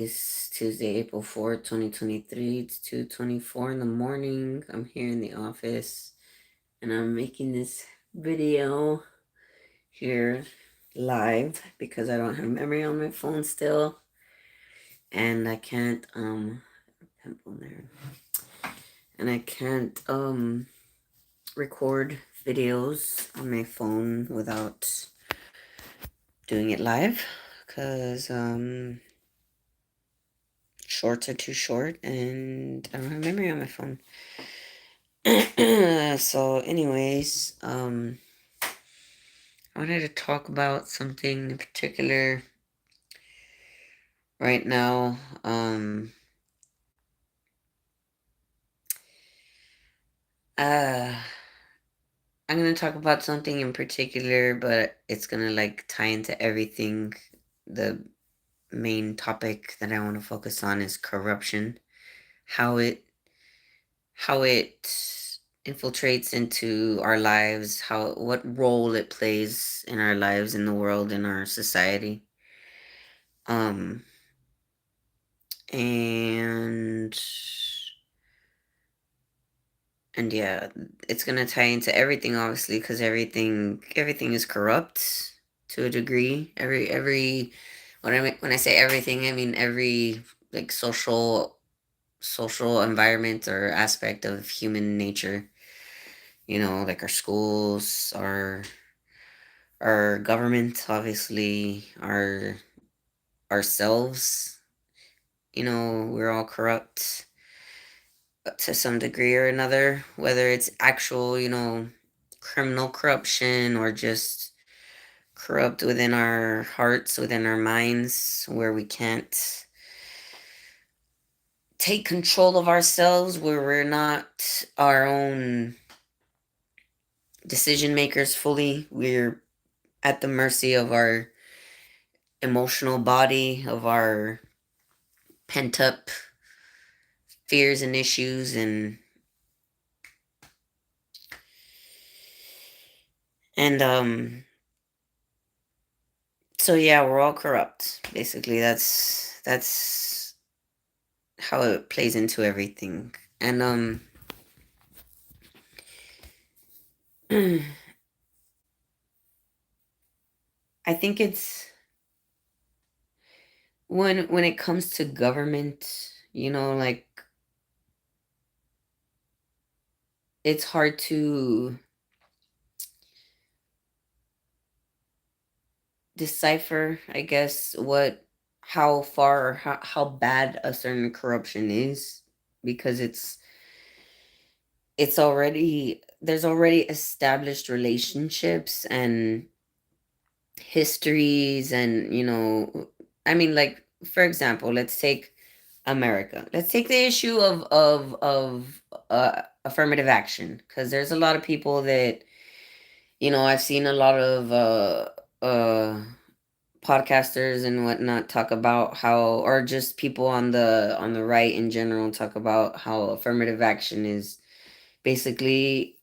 It's Tuesday, April 4th, 2023. It's 2:24 in the morning. I'm here in the office and I'm making this video here live because I don't have memory on my phone still. And I can't pimple there. And I can't record videos on my phone without doing it live because shorts are too short and I don't have memory on my phone. So anyways, I wanted to talk about something in particular right now. Uh I'm gonna talk about something in particular, but it's gonna like tie into everything. The main topic that I want to focus on is corruption. How it how it infiltrates into our lives, how what role it plays in our lives, in the world, in our society. Um and yeah, it's gonna tie into everything obviously because everything is corrupt to a degree. Every when I say everything, I mean every like social environment or aspect of human nature. Like our schools, our government, obviously, ourselves. We're all corrupt to some degree or another, whether it's actual, criminal corruption or just corrupt within our hearts, within our minds, where we can't take control of ourselves, where we're not our own decision makers fully. We're at the mercy of our emotional body, of our pent up fears and issues and so yeah, we're all corrupt. Basically, that's how it plays into everything. And I think it's when it comes to government, like it's hard to decipher, I guess, how far or how bad a certain corruption is because it's already there's already established relationships and histories and I mean, like, for example, let's take America. Let's take the issue of affirmative action, because there's a lot of people that I've seen a lot of podcasters and whatnot talk about how, or just people on the right in general, talk about how affirmative action is basically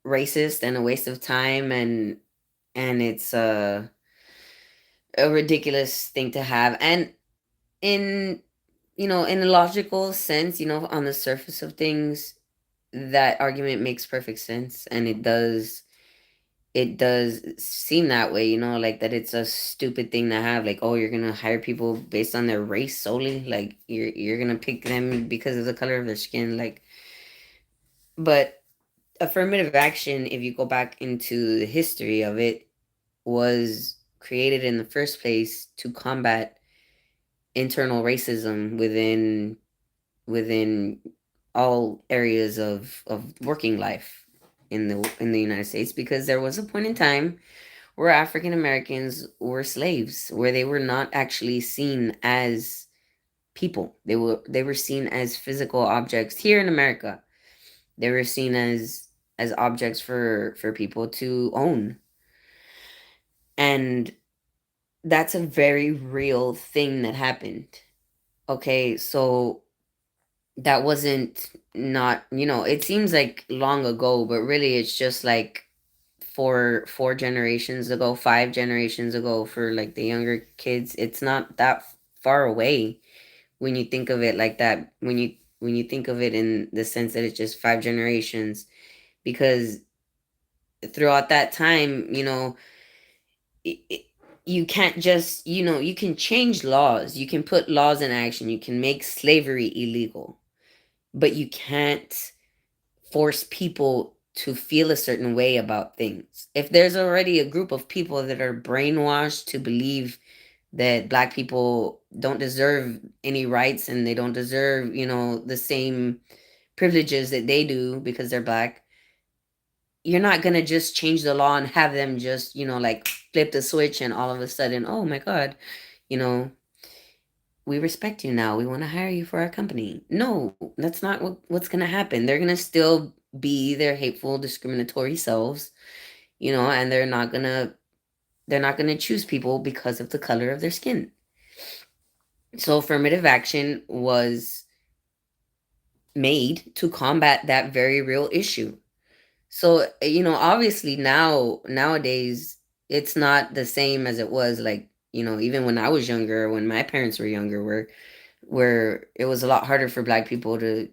racist and a waste of time, and it's a ridiculous thing to have. And in in a logical sense, on the surface of things, that argument makes perfect sense, and it does seem that way, like that it's a stupid thing to have, like, oh, you're gonna hire people based on their race solely, like you're gonna pick them because of the color of their skin, like. But affirmative action, if you go back into the history of it, was created in the first place to combat internal racism within all areas of working life in the United States, because there was a point in time where African Americans were slaves, where they were not actually seen as people. They were seen as physical objects here in America. They were seen as objects for people to own. And that's a very real thing that happened. Okay, so that wasn't not, it seems like long ago, but really it's just like four generations ago, 5 generations ago for like the younger kids. It's not that far away when you think of it like that. When you think of it in the sense that it's just 5 generations, because throughout that time, it, it, you can't just, you can change laws, you can put laws in action, you can make slavery illegal, but you can't force people to feel a certain way about things. If there's already a group of people that are brainwashed to believe that black people don't deserve any rights and they don't deserve, the same privileges that they do because they're black, you're not going to just change the law and have them just, like flip the switch and all of a sudden, oh my God, you know, we respect you now. We want to hire you for our company. No, that's not what's going to happen. They're going to still be their hateful, discriminatory selves, and they're not going to choose people because of the color of their skin. So affirmative action was made to combat that very real issue. So, obviously nowadays it's not the same as it was, like, even when I was younger, when my parents were younger, where it was a lot harder for black people to,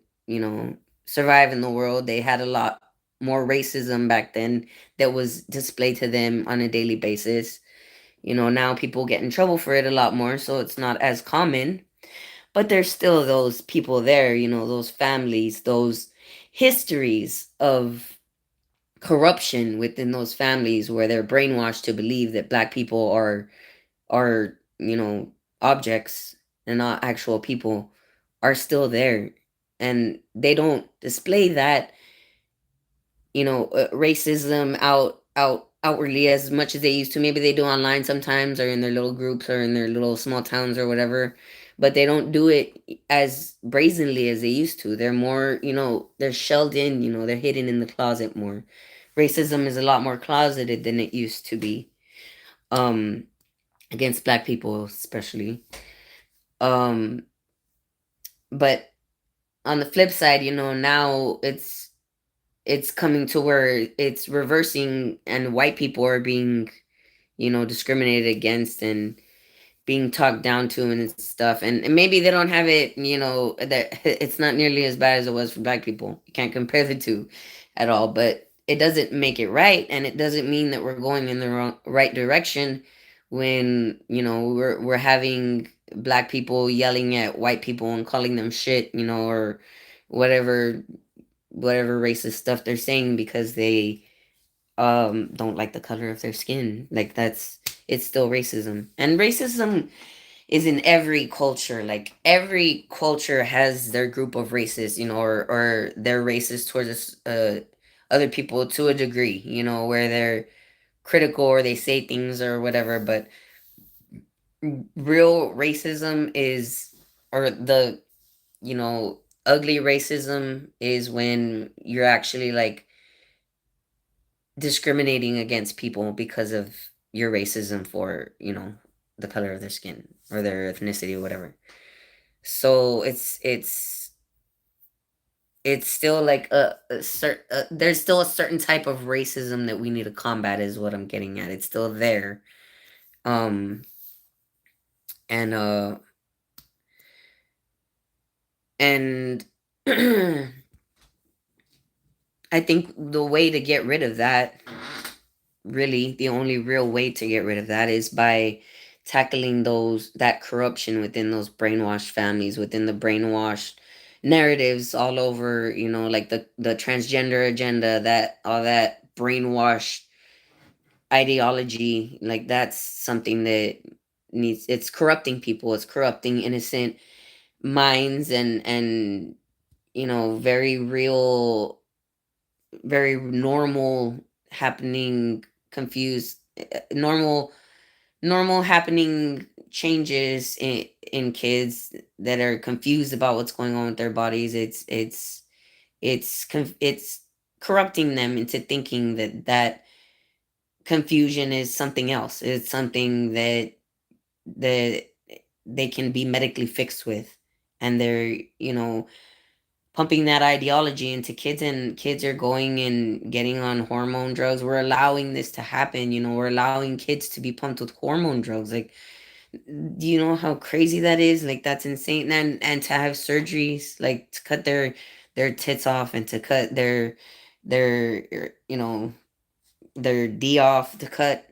survive in the world. They had a lot more racism back then that was displayed to them on a daily basis. Now people get in trouble for it a lot more, so it's not as common. But there's still those people there, those families, those histories of corruption within those families where they're brainwashed to believe that black people are objects and not actual people, are still there, and they don't display that, racism outwardly as much as they used to. Maybe they do online sometimes, or in their little groups, or in their little small towns or whatever, but they don't do it as brazenly as they used to. They're more, they're shelled in, they're hidden in the closet more. Racism is a lot more closeted than it used to be, um against black people especially. um but on the flip side, now it's coming to where it's reversing, and white people are being, discriminated against and being talked down to and stuff. And maybe they don't have it, that it's not nearly as bad as it was for black people. You can't compare the two at all, but it doesn't make it right, and it doesn't mean that we're going in the right direction when, we're having black people yelling at white people and calling them shit, or whatever racist stuff they're saying because they don't like the color of their skin. Like, it's still racism. And racism is in every culture. Like, every culture has their group of racists, or they're racist towards other people to a degree, where they're critical or they say things or whatever. But real racism is, or the, ugly racism is when you're actually like discriminating against people because of your racism for, the color of their skin or their ethnicity or whatever. So it's still like there's still a certain type of racism that we need to combat, is what I'm getting at. It's still there. Um and and I think the way to get rid of that, really the only real way to get rid of that, is by tackling that corruption within those brainwashed families, within the brainwashed narratives all over, like the transgender agenda, that all that brainwashed ideology. Like, that's something that it's corrupting people, it's corrupting innocent minds, and very real, very normal happening, confused, normal happening changes in kids that are confused about what's going on with their bodies. It's corrupting them into thinking that confusion is something else. It's something that they can be medically fixed with, and they're, pumping that ideology into kids, and kids are going and getting on hormone drugs. We're allowing this to happen. We're allowing kids to be pumped with hormone drugs. Like, Do you know how crazy that is? Like that's insane. And to have surgeries, like to cut their tits off and to cut their their D off, to cut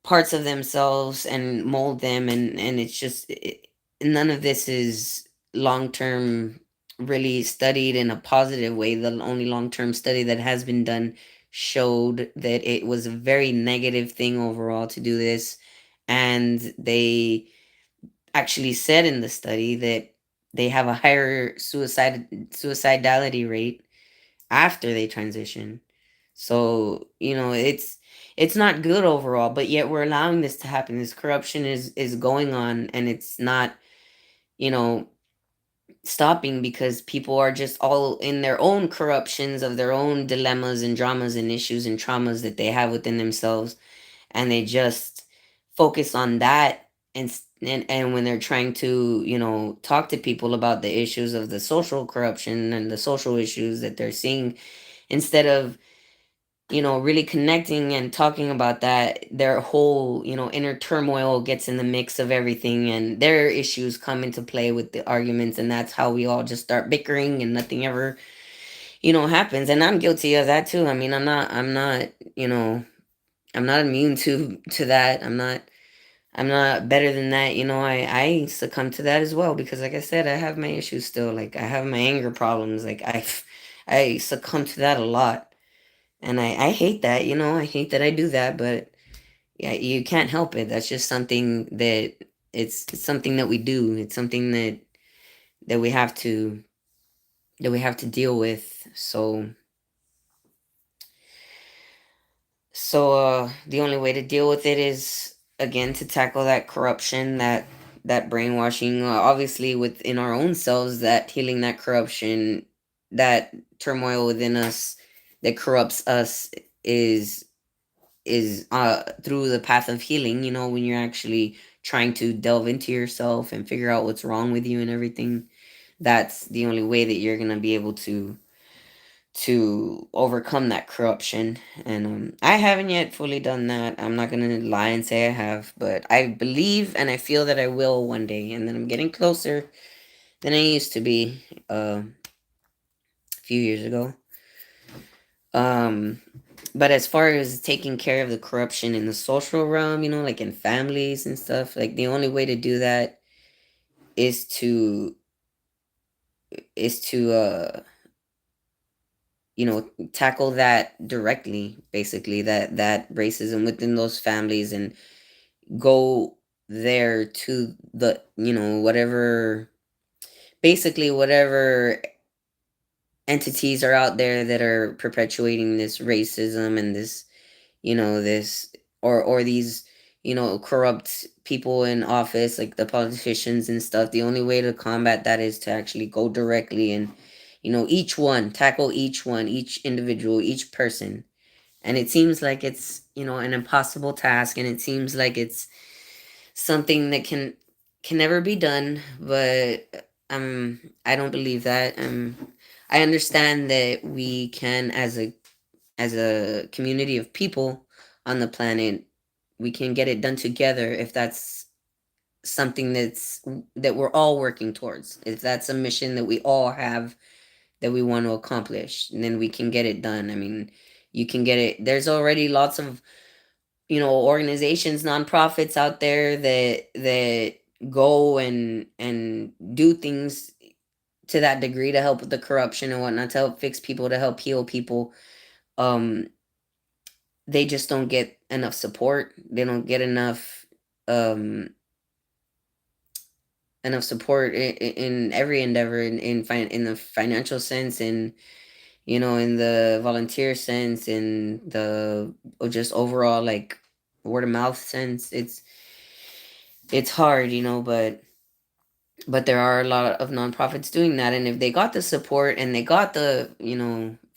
parts of themselves and mold them, and it's just none of this is long term really studied in a positive way. The only long term study that has been done showed that it was a very negative thing overall to do this, and they actually said in the study that they have a higher suicidality rate after they transition. So, it's not good overall, but yet we're allowing this to happen. This corruption is going on, and it's not, you know, stopping because people are just all in their own corruptions of their own dilemmas and dramas and issues and traumas that they have within themselves, and they just focus on that. And when they're trying to, talk to people about the issues of the social corruption and the social issues that they're seeing, instead of, really connecting and talking about that, their whole, inner turmoil gets in the mix of everything, and their issues come into play with the arguments, and that's how we all just start bickering and nothing ever, happens. And I'm guilty of that too. I mean, I'm not, you know, I'm not immune to that. I'm not better than that. I succumb to that as well because, like I said, I have my issues still. Like, I have my anger problems. Like, I succumb to that a lot. And I hate that, I hate that I do that, but yeah, you can't help it. That's just something that it's something that we do. It's something that we have to that we have to deal with. So the only way to deal with it is, again, to tackle that corruption, that brainwashing, obviously within our own selves, that healing that corruption, that turmoil within us that corrupts us is through the path of healing, when you're actually trying to delve into yourself and figure out what's wrong with you and everything. That's the only way that you're going to be able to overcome that corruption. And I haven't yet fully done that. I'm not going to lie and say I have, but I believe and I feel that I will one day, and then I'm getting closer than I used to be a few years ago. But as far as taking care of the corruption in the social realm, like in families and stuff, like the only way to do that is to tackle that directly, basically, that racism within those families, and go there to the, whatever, basically whatever entities are out there that are perpetuating this racism and this, or these, corrupt people in office, like the politicians and stuff. The only way to combat that is to actually go directly and, tackle each one, each individual, each person. And it seems like it's, an impossible task, and it seems like it's something that can never be done, but I don't believe that. I understand that we can, as a community of people on the planet, we can get it done together if that's something that we're all working towards. If that's a mission that we all have that we want to accomplish, and then we can get it done. I mean, you can get it. There's already lots of, organizations, nonprofits out there that go and do things to that degree to help with the corruption and whatnot, to help fix people, to help heal people. um they just don't get enough support. They don't get um enough support in every endeavor, in the financial sense, and, in the volunteer sense, in the, or just overall, like, word of mouth sense. It's hard, but there are a lot of nonprofits doing that, and if they got the support and they got the,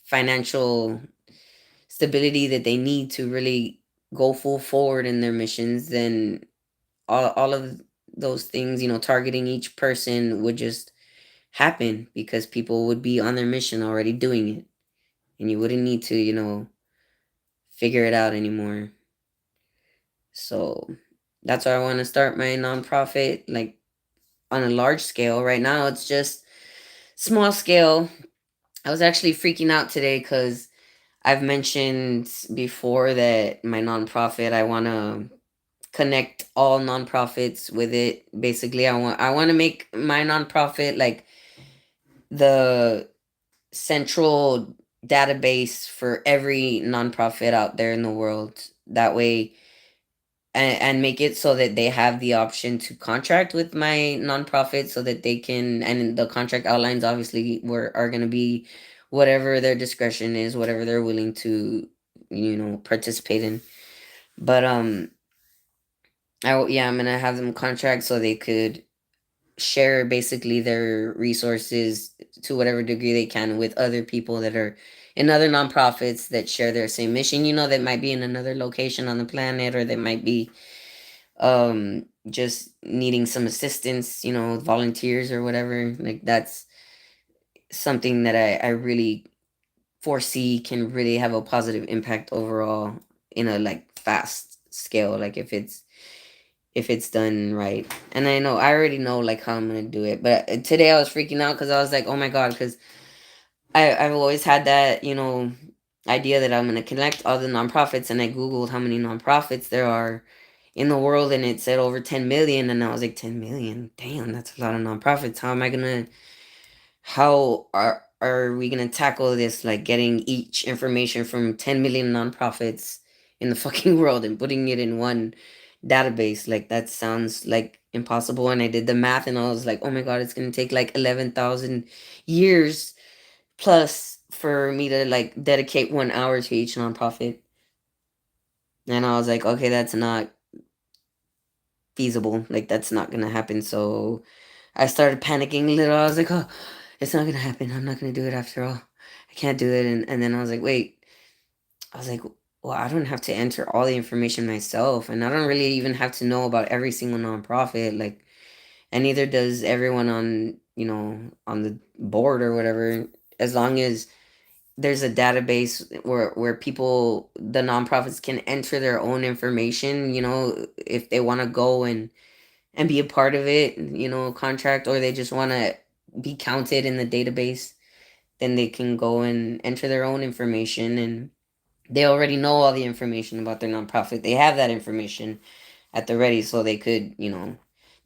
financial stability that they need to really go full forward in their missions, then all of those things, targeting each person, would just happen because people would be on their mission already doing it, and you wouldn't need to, figure it out anymore. So That's why I want to start my nonprofit, like on a large scale. Right now, it's just small scale. I was actually freaking out today because I've mentioned before that my nonprofit, I want to connect all nonprofits with it. Basically, I want to make my nonprofit like the central database for every nonprofit out there in the world. That way, and make it so that they have the option to contract with my nonprofit so that they can, and the contract outlines obviously were are going to be whatever their discretion is, whatever they're willing to, participate in. But yeah, I'm going to have them contract so they could share basically their resources to whatever degree they can with other people that are in other nonprofits that share their same mission, that might be in another location on the planet, or that might be just needing some assistance, volunteers or whatever. Like that's something that I really foresee can really have a positive impact overall in a like fast scale, like if it's done right. And I already know like how I'm gonna do it. But today I was freaking out because I was like, oh my god, because I've always had that, idea that I'm gonna connect all the nonprofits, and I googled how many nonprofits there are in the world, and it said over 10 million, and I was like, 10 million, damn, that's a lot of nonprofits. How are we gonna tackle this, like getting each information from 10 million nonprofits in the fucking world and putting it in one database? Like that sounds like impossible. And I did the math, and I was like, oh my god, it's gonna take like 11,000 years plus for me to like dedicate 1 hour to each nonprofit. And I was like, okay, that's not feasible. Like that's not gonna happen. So I started panicking a little. I was like, oh, it's not gonna happen. I'm not gonna do it after all. I can't do it. And then I was like, wait. I was like, well, I don't have to enter all the information myself, and I don't really even have to know about every single nonprofit. Like, and neither does everyone on on the board or whatever. As long as there's a database where people, the nonprofits, can enter their own information, if they want to go and be a part of it, contract, or they just want to be counted in the database, then they can go and enter their own information, and they already know all the information about their nonprofit. They have that information at the ready, so they could,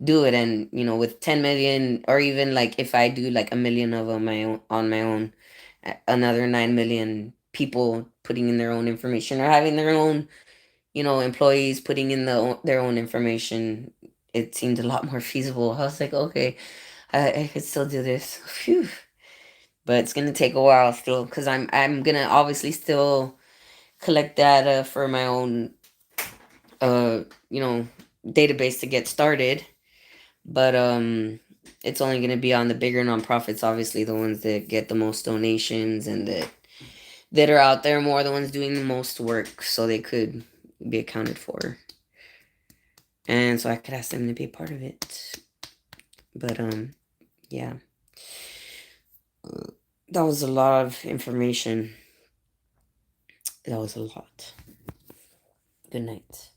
do it. And with 10 million, or even like if I do like a million of them on my own, another 9 million people putting in their own information, or having their own, employees putting in their own information, it seemed a lot more feasible. I was like, okay, I could still do this. Phew. But it's gonna take a while still, because I'm gonna obviously still collect data for my own uh you know database to get started. But it's only gonna be on the bigger nonprofits, obviously the ones that get the most donations, and that are out there more, the ones doing the most work, so they could be accounted for. And so I could ask them to be a part of it. But yeah. That was a lot of information. That was a lot. Good night.